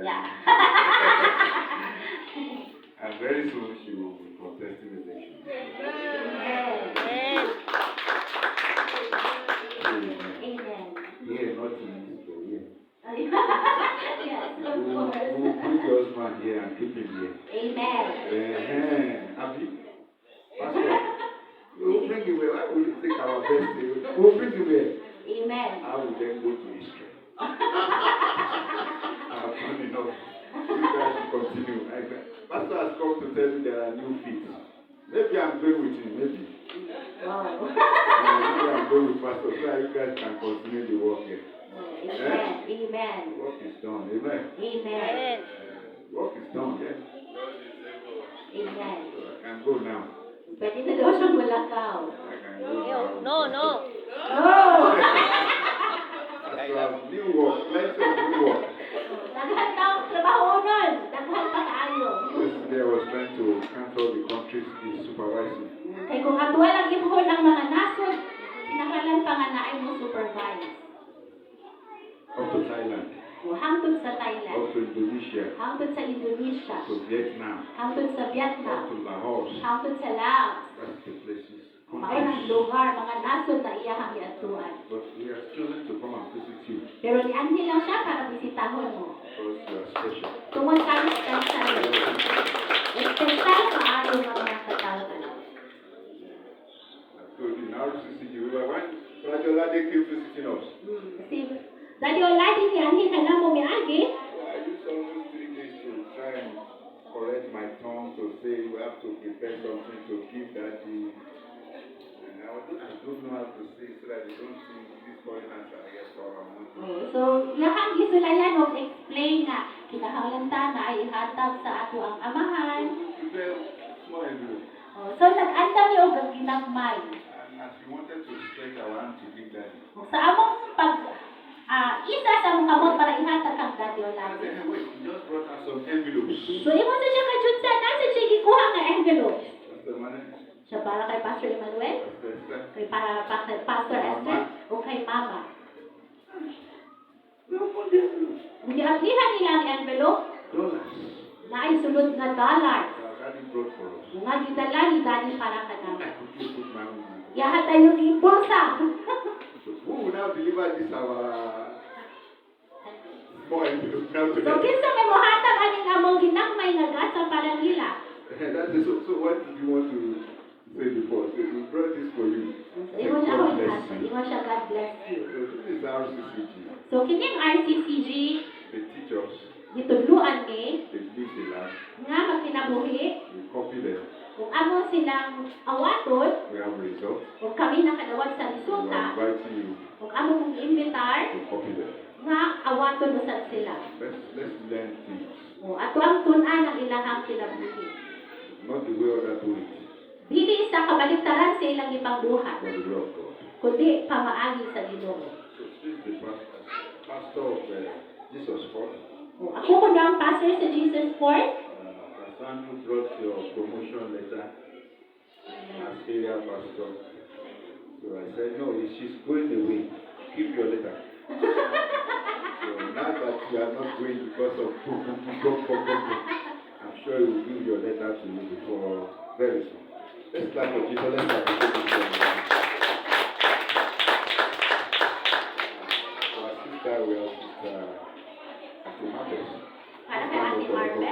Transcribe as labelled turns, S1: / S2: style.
S1: Yeah.
S2: And very soon she will be contesting election.
S1: Amen.
S2: Amen.
S1: Amen.
S2: Here, not in this store, here.
S1: Yes, of
S2: We will
S1: course.
S2: put your husband here and keep him here.
S1: Amen.
S2: Abi, Pastor, we will bring him here. Why will you take our best? We will bring him here.
S1: Amen.
S2: I will then go to Israel. I have done enough. You guys should continue. Pastor has come to tell me there are new feet. Maybe I'm going with him, maybe.
S1: Wow.
S2: Maybe I'm going with Pastor so that you guys can continue the work here.
S1: Amen. Amen.
S2: Work is done. Amen.
S1: Amen.
S2: Work is done, yes.
S1: Amen.
S2: So I can go now.
S1: Pwede na daw siyang malakaw.
S2: I can go now.
S3: No.
S1: No!
S2: Pastor, new work, plenty of new work.
S1: Daghan daw trabaho nun. Daghan pa tayo.
S2: Yesterday I was trying to count all the countries he's supervising.
S1: Kay kung atwa lang ibuhon ang mga nasod, pinakalan pa nga naay mo supervise.
S2: Up to Thailand,
S1: O hangtod sa Thailand,
S2: up to Indonesia,
S1: hangtod sa Indonesia,
S2: to Vietnam,
S1: hangtod sa
S2: up
S1: Vietnam,
S2: to Laos.
S1: hangtod sa Laos.
S2: That's the places.
S1: Mao ng lugar, mga nasod na iyahang iatuan.
S2: But he has chosen to come and visit you
S1: Pero nianhi lang siya para bisitahon mo.
S2: because you are special.
S1: Tungod kami special. Special maayo mga katawhan.
S2: I told you, now RCCG, we were when Rajola they keep visiting us.
S1: Kasi, dahil yung lagi niyanhi ka na mo miagi,
S2: I used almost 3 days to try and correct my tongue to say we have to prepare something to give daddy. And I don't know how to say so that they don't see these foreigners are here for our money.
S1: so, yakang gisulayan o explain na kinahanglan ta na ay ihatag sa ato ang amahan.
S2: Prepare small envelope.
S1: So, nag-anda niyo og ginagmay.
S2: And as we wanted to stretch our hand to give daddy.
S1: Sa among isa sa among kamot para ihatag kang daddy o
S2: I
S1: lagi.
S2: said, hey, wait, you just brought us some envelopes.
S1: So, imo sa siya kajutsa, nasa siya gikuha nga envelope.
S2: That's the money.
S1: Siya para kay Pastor Emmanuel,
S2: That's the step.
S1: kay para kay Pastor Esther, o kay Mama.
S2: We opened the envelope.
S1: Hindi aplihan nila ang envelope
S2: Dollars.
S1: na ay sulod nga dollar.
S2: Our daddy brought for us.
S1: Nga gidala ni Daddy para ka
S2: I
S1: naman.
S2: could put my own money.
S1: Yahat tayo ni bulsa.
S2: So who will now deliver this our small envelope now to
S1: So,
S2: them?
S1: kinsa may mohatag aning among ginagmay nga gasa para nila.
S2: That's it. So what did you want to say before? So we brought this for you.
S1: So, ingon siya
S2: God
S1: ako
S2: bless
S1: ihatag.
S2: you.
S1: Ingon siya, God bless you.
S2: So this is RCCG.
S1: So, kining RCCG,
S2: They teach us.
S1: gitudluan ni,
S2: They live the life.
S1: nga magkinabuhi,
S2: We copy them.
S1: kung among silang awaton,
S2: We have results.
S1: kung kami nakadawat sa
S2: We are
S1: resulta,
S2: inviting you
S1: kung among imbitar,
S2: to copy them.
S1: nga awaton usad sila.
S2: Let's learn things.
S1: O, ato ang tunan ang ilahang kinabuhi.
S2: Not the way others do it,
S1: Dili sa kabaliktaran sa ilang ipangbuhat,
S2: but the way of God.
S1: kundi pamaagi sa Ginoo.
S2: So this is the pastor of Jesus Fort.
S1: O, ako ko na ang pastor sa Jesus Fort.
S2: Pastor Andrew brought your promotion letter as area pastor. So I said, no, she's going away. Keep your letter. So now that you are not going because of I'm sure he will give your letter to you before very soon. Let's clap for Jesus. Let's clap for Jesus. Our sister, we have sister Ati Marcus.
S1: Para kay Ate Marvel.